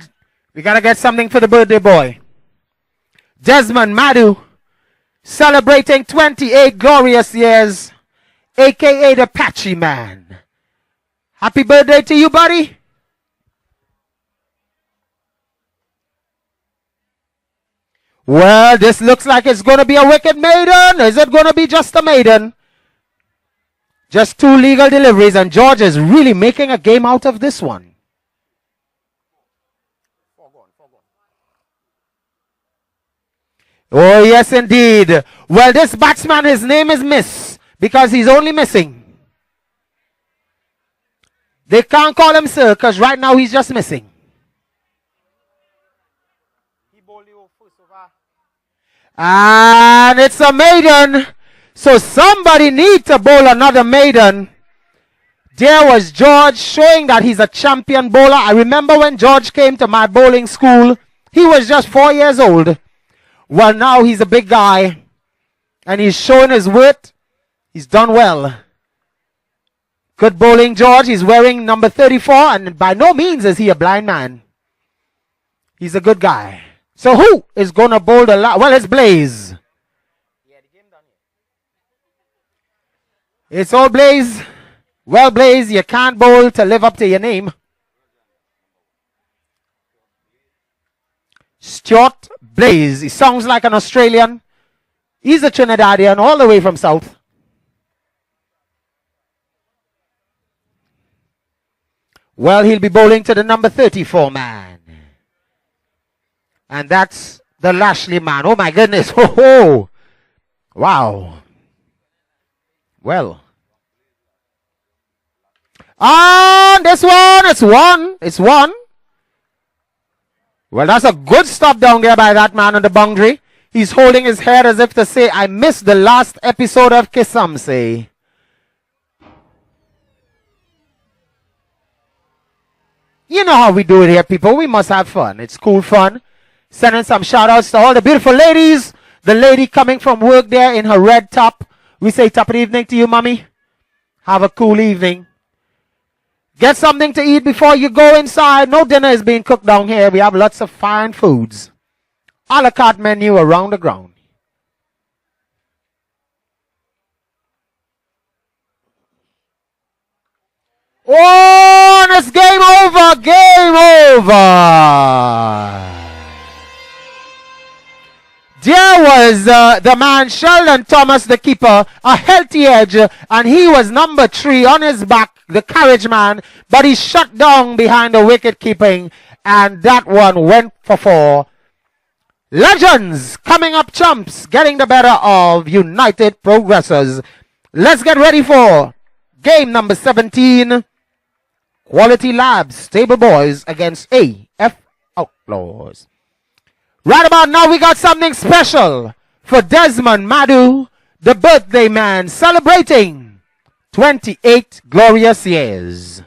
We got to get something for the birthday boy. Desmond Madu, celebrating 28 glorious years, a.k.a. the Patchy Man. Happy birthday to you, buddy. Well, this looks like it's going to be a wicked maiden. Is it going to be just a maiden? Just 2 legal deliveries, and George is really making a game out of this one. Oh, yes, indeed. Well, this batsman, his name is Miss because he's only missing. They can't call him sir because right now he's just missing. And it's a maiden. So somebody needs to bowl another maiden. There was George showing that he's a champion bowler. I remember when George came to my bowling school, he was just 4 years old. Well, now he's a big guy. And he's showing his wit. He's done well. Good bowling, George. He's wearing number 34. And by no means is he a blind man. He's a good guy. So who is going to bowl the last? Well, it's Blaze. It's all Blaze. Well, Blaze, you can't bowl to live up to your name. Stuart Blaze. He sounds like an Australian. He's a Trinidadian all the way from south. Well, he'll be bowling to the number 34 man. And that's the Lashley man. Oh my goodness. Oh, oh. Wow. Well. And this one, it's one. Well, that's a good stop down there by that man on the boundary. He's holding his head as if to say, I missed the last episode of Kisamse. You know how we do it here, people. We must have fun. It's cool fun. Sending some shout outs to all the beautiful ladies. The lady coming from work there in her red top. We say top of the evening to you, mommy. Have a cool evening. Get something to eat before you go inside. No dinner is being cooked down here. We have lots of fine foods. A la carte menu around the ground. Oh, and it's game over. Game over. There was the man Sheldon Thomas, the keeper, a healthy edge, and he was number 3 on his back, the carriage man, but he shut down behind the wicket keeping, and that one went for 4. Legends coming up, chumps, getting the better of United Progressors. Let's get ready for game number 17. Quality Labs, Stable Boys against AF Outlaws. Right about now, we got something special for Desmond Madu, the birthday man, celebrating 28 glorious years.